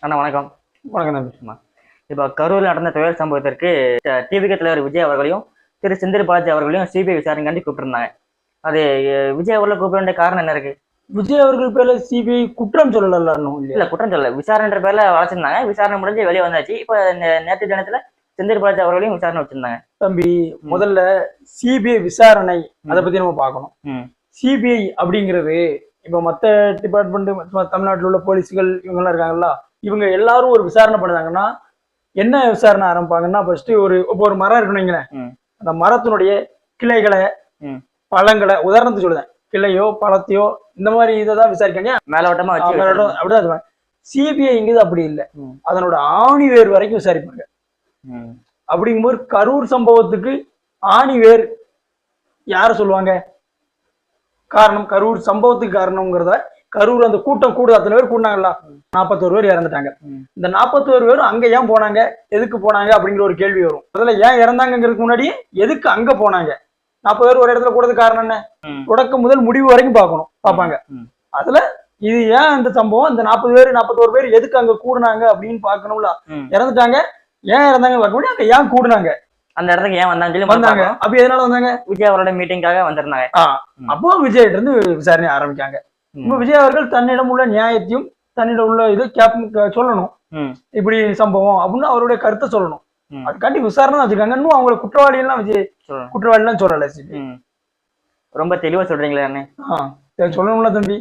அண்ணா வணக்கம். வணக்கம் தம்பி. இப்போ கரூரில் நடந்த துயர சம்பவத்திற்கு டிவிக தலைவர் விஜய் அவர்களையும் செந்தில் பாலாஜி அவர்களையும் சிபிஐ விசாரணைக்காண்டி கூப்பிட்டுருந்தாங்க. அது விஜய் அவர்களை கூப்பிட வேண்டிய காரணம் என்ன இருக்கு? விஜய் அவர்கள் பேர்ல சிபிஐ குற்றம் சொல்லல. இல்ல குற்றம் சொல்லல, விசாரணைன்ற பேர்ல வளர்ச்சிருந்தாங்க. விசாரணை முடிஞ்சு வெளியே வந்தாச்சு. இப்ப நேற்று தினத்துல செந்தில் பாலாஜி அவர்களையும் விசாரணை வச்சிருந்தாங்க. தம்பி, முதல்ல சிபிஐ விசாரணை அதை பத்தி நம்ம பார்க்கணும். சிபிஐ அப்படிங்கிறது இப்ப மத்த டிபார்ட்மெண்ட் தமிழ்நாட்டில் உள்ள போலீஸ்கள் இவங்க எல்லாம் இருக்காங்கல்ல, இவங்க எல்லாரும் ஒரு விசாரணை பண்ணுறாங்கன்னா என்ன விசாரணை ஆரம்பிப்பாங்கன்னா, ஃபர்ஸ்ட் ஒரு மரம் இருக்கணுங்களேன், அந்த மரத்தினுடைய கிளைகளை பழங்களை உதாரணத்துக்கு சொல்லுதேன், கிளையோ பழத்தையோ இந்த மாதிரி இதை தான் விசாரிக்காங்க. மேலோட்டமா அப்படிதான். சிபிஐங்கிறது அப்படி இல்லை, அதனோட ஆணிவேர் வரைக்கும் விசாரிப்பாங்க. அப்படிங்கும்போது கரூர் சம்பவத்துக்கு ஆணிவேர் யார சொல்லுவாங்க? காரணம், கரூர் சம்பவத்துக்கு காரணம்ங்கிறத, கரூர் அந்த கூட்டம் கூடுதல் அத்தனை பேர் கூட்டினாங்கல்ல, 41 பேர் இறந்துட்டாங்க. இந்த 41 பேரும் அங்க ஏன் போனாங்க, எதுக்கு போனாங்க அப்படிங்கிற ஒரு கேள்வி வரும். அதுல ஏன் இறந்தாங்கிறதுக்கு முன்னாடி எதுக்கு அங்க போனாங்க? 40 பேர் ஒரு இடத்துல கூடது காரணம் என்ன? தொடக்கம் முதல் முடிவு வரைக்கும் பார்ப்பாங்க. அதுல இது ஏன் இந்த சம்பவம், இந்த 41 பேர் எதுக்கு அங்க கூடுனாங்க அப்படின்னு பார்க்கணும்ல. இறந்துட்டாங்க, ஏன் இறந்தாங்க பார்க்க முடியும், அங்க ஏன் கூடுனாங்க, அந்த இடத்துக்கு ஏன் வந்தாங்க, அப்ப எதனால வந்தாங்க? விஜய் அவரோட மீட்டிங்காக வந்திருந்தாங்க. அப்போ விஜய் இருந்து விசாரணை ஆரம்பிக்காங்க. இப்ப விஜய் அவர்கள் தன்னிடம் உள்ள நியாயத்தையும் தன்னிடம் உள்ள இது சொல்லணும், இப்படி சம்பவம் அப்படின்னு அவருடைய கருத்தை சொல்லணும். அதுக்காண்டி விசாரணை வச்சிருக்காங்க. இன்னும் அவங்களை குற்றவாளி எல்லாம் விஜய் குற்றவாளி எல்லாம் சொல்லல. ரொம்ப தெளிவா சொல்றீங்களே. சொல்லணும்ல தம்பி.